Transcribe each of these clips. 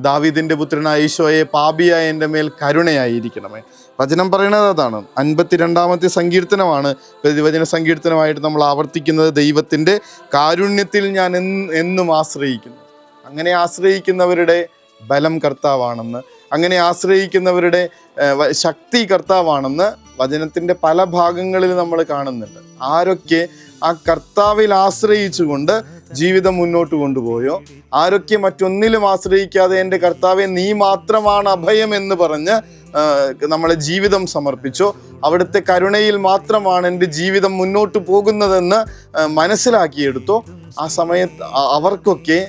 ദാവീദിന്റെ പുത്രനായ ഈശോയെ, പാപിയായ എൻ്റെ മേൽ കരുണയായിരിക്കണമേ. വചനം പറയണത് അതാണ്. 52-ാമത്തെ സങ്കീർത്തനമാണ് പ്രതിവചന സങ്കീർത്തനമായിട്ട് നമ്മൾ ആവർത്തിക്കുന്നത്. ദൈവത്തിൻ്റെ കാരുണ്യത്തിൽ ഞാൻ എന്നും ആശ്രയിക്കുന്നു. അങ്ങനെ ആശ്രയിക്കുന്നവരുടെ ബലം കർത്താവാണെന്ന്, അങ്ങനെ ആശ്രയിക്കുന്നവരുടെ ശക്തി കർത്താവാണെന്ന് വചനത്തിൻ്റെ പല ഭാഗങ്ങളിൽ നമ്മൾ കാണുന്നുണ്ട്. ആരൊക്കെ ആ കർത്താവിൽ ആശ്രയിച്ചുകൊണ്ട് ജീവിതം മുന്നോട്ട് കൊണ്ടുപോയോ, ആരൊക്കെ മറ്റൊന്നിലും ആശ്രയിക്കാതെ എൻ്റെ കർത്താവെ നീ മാത്രമാണ് അഭയം എന്ന് പറഞ്ഞ് നമ്മളെ ജീവിതം സമർപ്പിച്ചോ, അവിടുത്തെ കരുണയിൽ മാത്രമാണ് എൻ്റെ ജീവിതം മുന്നോട്ട് പോകുന്നതെന്ന് മനസ്സിലാക്കിയെടുത്തോ, ആ സമയത്ത് അവർക്കൊക്കെ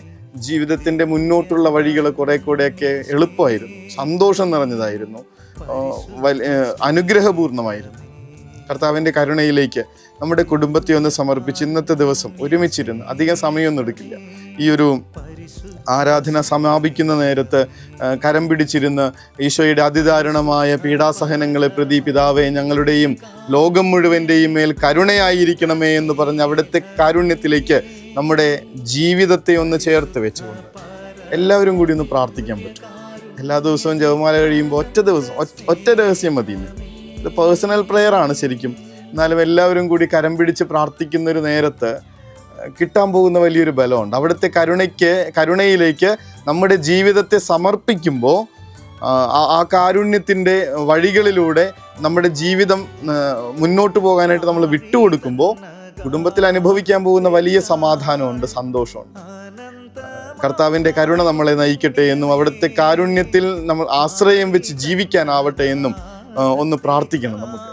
ജീവിതത്തിൻ്റെ മുന്നോട്ടുള്ള വഴികൾ കുറെ കൂടെയൊക്കെ എളുപ്പമായിരുന്നു, സന്തോഷം നിറഞ്ഞതായിരുന്നു, അനുഗ്രഹപൂർണമായിരുന്നു. കർത്താവിൻ്റെ കരുണയിലേക്ക് നമ്മുടെ കുടുംബത്തെ ഒന്ന് സമർപ്പിച്ച് ഇന്നത്തെ ദിവസം ഒരുമിച്ചിരുന്ന്, അധികം സമയമൊന്നും എടുക്കില്ല, ഈ ഒരു ആരാധന സമാപിക്കുന്ന നേരത്ത് കരം പിടിച്ചിരുന്ന് ഈശോയുടെ അതിദാരുണമായ പീഡാസഹനങ്ങളെ പ്രതി പിതാവേ ഞങ്ങളുടെയും ലോകം മുഴുവൻ്റെയും മേൽ കരുണയായിരിക്കണമേ എന്ന് പറഞ്ഞ് അവിടുത്തെ കാരുണ്യത്തിലേക്ക് നമ്മുടെ ജീവിതത്തെ ഒന്ന് ചേർത്ത് വെച്ചുകൊണ്ട് എല്ലാവരും കൂടി ഒന്ന് പ്രാർത്ഥിക്കാൻ പറ്റും. എല്ലാ ദിവസവും ജപമാല കഴിയുമ്പോൾ ഒറ്റ രഹസ്യം മതി. ഇത് പേഴ്സണൽ പ്രെയർ ആണ് ശരിക്കും. എന്നാലും എല്ലാവരും കൂടി കരം പിടിച്ച് പ്രാർത്ഥിക്കുന്നൊരു നേരത്ത് കിട്ടാൻ പോകുന്ന വലിയൊരു ബലമുണ്ട്. അവിടുത്തെ കരുണയിലേക്ക് നമ്മുടെ ജീവിതത്തെ സമർപ്പിക്കുമ്പോൾ ആ കാരുണ്യത്തിൻ്റെ വഴികളിലൂടെ നമ്മുടെ ജീവിതം മുന്നോട്ട് പോകാനായിട്ട് നമ്മൾ വിട്ടുകൊടുക്കുമ്പോൾ കുടുംബത്തിൽ അനുഭവിക്കാൻ പോകുന്ന വലിയ സമാധാനമുണ്ട്, സന്തോഷമുണ്ട്. കർത്താവിൻ്റെ കരുണ നമ്മളെ നയിക്കട്ടെ എന്നും അവിടുത്തെ കാരുണ്യത്തിൽ നമ്മൾ ആശ്രയം വെച്ച് ജീവിക്കാനാവട്ടെ എന്നും ഒന്ന് പ്രാർത്ഥിക്കണം നമുക്ക്.